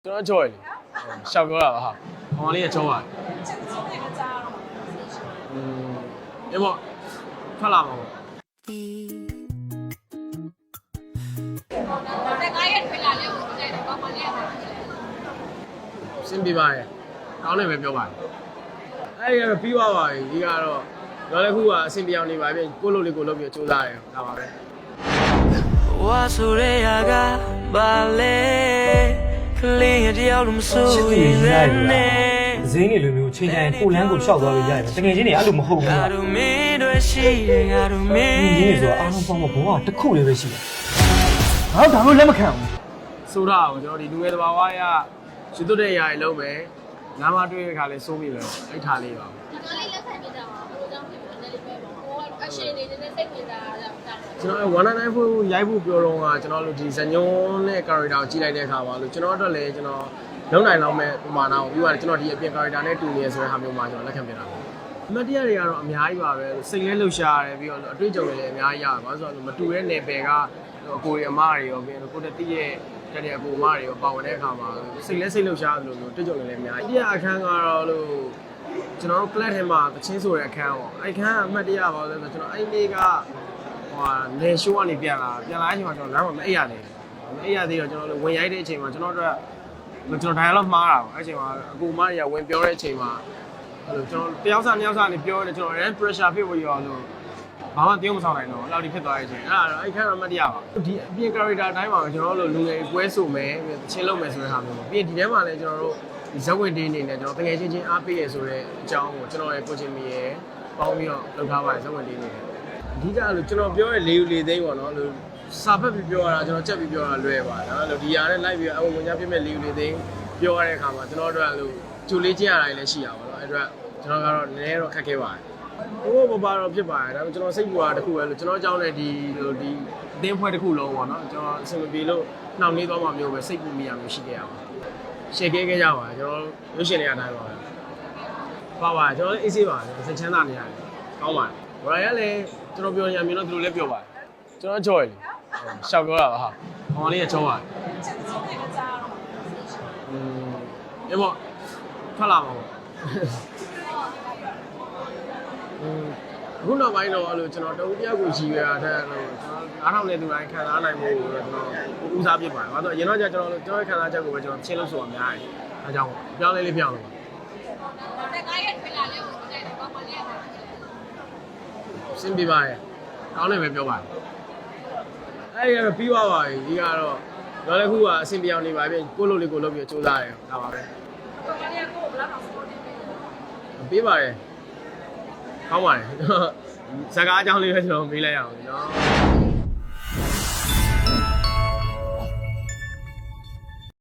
ကျွန်တော်ကြော်ရည်ရှောက်ပြောတာပါဟာဟောင်လေးကကြောပါအေးပေါ့ထွက်လာမှာပေါ့စင်ပြပါရဲ့ကောင်းတယ်ပဲပြောပါအဲ့ဒီကတော့ပြီးသွားပါပြီဒီကတော့တော့လည်းခုကအဆင်ပြေအောင်နေပါပြီကိုလိုလေးကိုလုပ်ပြီးစူးစမ်းတယ်ဒါပါပဲဝါဆိုရဲကဘာလဲကလေးရတယောက်လုံးဆိုရင်လည်းဈေးနေလိုမျိုးချိန်တိုင်းကိုလန်းကိုရှောက်သွားလို့ရတယ်တကယ်ချင်းနေအဲ့လိုမဟုတ်ဘူးငါတို့မင်းတို့ရှိရင်ငါတို့မင်းဒီနေ့ဆိုအားလုံးပေါင်းတော့ဘဝတစ်ခုလေးပဲရှိတယ်ငါတို့ဒါမျိုးလက်မခံဘူးဆိုတာကိုကျွန်တော်ဒီလူငယ်တဘာဝရရွှေသွတ်တဲ့ຢာကြီးလုံးမယ်နားမတွေ့တဲ့ခါလေးစိုးပြီပဲအဲ့ထားလေးပါဒီကလေးလက်ခံပြတာပါဘယ်လိုကြောင့်ဖြစ်လဲလည်းပဲပေါ့ဟိုကအရှင်နေတဲ့စိတ်ဝင်စားတာကြောင့်ကျွန်တော်199ဖို့ရိုက်ဖို့ပြောတော့ကကျွန်တော်တို့ဒီဇညွန်းနဲ့ character ကိုကြည့်လိုက်တဲ့အခါပါလို့ကျွန်တော်တို့လည်းကျွန်တော်လုံးနိုင်လောက်မဲ့ပမာဏကိုပြီးတော့ကျွန်တော်ဒီအပြင် character နဲ့တူနေရဆိုတဲ့ဟာမျိုးမှာကျွန်တော်လက်ခံပြတာပါအမတ်တရားတွေကတော့အများကြီးပါပဲစိတ်လဲလှုပ်ရှားရတယ်ပြီးတော့အတွေ့အကြုံတွေလည်းအများကြီးရပါဘာလို့ဆိုတော့မတူတဲ့နယ်ပယ်ကအကိုရီအမတွေရောပြီးတော့ကိုတက်တီးရဲ့တဲ့အကိုအမတွေရောပါဝင်တဲ့အခါမှာစိတ်လဲစိတ်လှုပ်ရှားသလိုမျိုးတွေ့ကြုံလည်းအများကြီးအခန်းကတော့လို့ကျွန်တော်တို့ class ထဲမှာတချင်းဆိုတဲ့အခန်းပေါ့အဲ့အခန်းအမှတ်တရပါလို့ဆိုတော့ကျွန်တော်အဲ့နေ့ကနေရှိုးကနေပြန်လာအချိန်မှာကျွန်တော်လမ်းမှာမအိပ်ရသေးဘူးမအိပ်ရသေးတော့ကျွန်တော်တို့ဝင်ရိုက်တဲ့အချိန်မှာကျွန်တော်တို့ကျွန်တော် dialogue မှားတာပေါ့အဲ့အချိန်မှာအကူမတွေကဝင်ပြောတဲ့အချိန်မှာအဲ့လိုကျွန်တော်တယောက်စားနှစ်ယောက်စားနေပြောတယ်ကျွန်တော် pressure ဖြစ်ပြီးရောလို့ဘာမှတယောက်မဆောင်နိုင်တော့အဲ့လောက်ဒီဖြစ်သွားတဲ့အချိန်အဲ့ဒါတော့အဲ့ခန်းတော့မတရားပါဒီအပြင် character အတိုင်းမှာကျွန်တော်တို့လူငယ်ကွဲဆိုမယ်ချင်းလုပ်မယ်ဆိုတဲ့ဟာမျိုးပေါ့ပြီးရင်ဒီထဲမှာလည်းကျွန်တော်တို့ဒီဇက်ဝင်တင်းနေနဲ့ကျွန်တော်တကယ်ချင်းအားပေးရဆိုတဲ့အကြောင်းကိုကျွန်တော်ရဲ့ကိုချင်းမီရဲ့ပေါင်းပြီးတော့လုပ်ထားပါတယ်ဇက်ဝင်တင်းနေတယ်အဓိကလို့ကျွန်တော်ပြောတဲ့လေးသိန်းပေါ့နော်လို့စာဖတ်ပြီးပြောရတာကျွန်တော်ချက်ပြီးပြောရတာလွယ်ပါတယ်နော်လို့ဒီຢာနဲ့ live ပြီးအဝင်ညာပြမဲ့လေးသိန်းပြောရတဲ့အခါမှာကျွန်တော်တို့ကလို့ဂျူလေးချင်းရတာလည်းရှိရပါတော့အဲ့အတွက်ကျွန်တော်ကတော့နည်းနည်းတော့ခက်ခဲပါတယ်ဘိုးဘဘာတော့ဖြစ်ပါတယ်ဒါပေမဲ့ကျွန်တော်စိတ်ပူတာတစ်ခုပဲလို့ကျွန်တော်အကြောင်းနဲ့ဒီအသင်းဖွဲ့တစ်ခုလုံးပေါ့နော်ကျွန်တော်အဆင်မပြေလို့နှောင့်နှေးသွားမှမျိုးပဲစိတ်ပူမိရမျိုးရှိခဲ့ရပါရှယ်ခဲ့ကြပါကျွန်တော်ရုပ်ရှင်တွေအတိုင်းပါပဲပါကျွန်တော်အေးဆေးပါစိတ်ချမ်းသာနေရတယ်ကောင်းပါတယ်ဘရိုင်ကလည်းကျွန်တော်ပြောရမြင်တော့သူတို့လည်းပြောပါတယ်ကျွန်တော်ကြော်ရည်ရှောက်ပြောတာပါဟာဟောင်လေးကကြောပါတယ်အေးပေါ့ထွက်လာမှာပေါ့ခုနောက်ပိုင်းတော့အဲ့လိုကျွန်တော်တအုပ်တယောက်ကိုရည်ရွယ်တာတဲ့လို့ကျွန်တော်9000နဲ့သူတိုင်းခံစားနိုင်ဖို့ကျွန်တော်ဦးစားပြပါတယ်။ဘာလို့အရင်တော့ကျွန်တော်ရဲ့ခံစားချက်ကိုပဲကျွန်တော်ချင်းလို့ဆိုတာများတယ်။အဲကြောင့်ပြောင်းလေးပြောင်းလို့ပါ။တဲ့ကားရဲ့ထွေးလာလေးကိုတဲ့ကောင်းပါလေးရတယ်။စင်ပြပါရဲ့။ကောင်းတယ်ပဲပြောပါတယ်။အဲ့ဒီကတော့ပြီးသွားပါပြီ။ဒီကတော့တော့လည်းခုကအစင်ပြောင်းနေပါပြီ။ကိုလိုလေးကိုလုပ်ပြီးစူးစမ်းတယ်ဒါပါပဲ။ကောင်းပါလေးကိုဘယ်လောက်အောင်စနေလဲ။ပြီးပါတယ်။ကောင်းပါတယ်ဇာကားအကြောင်းလေးပဲကျွန်တော်မေးလိုက်ရအောင်နော်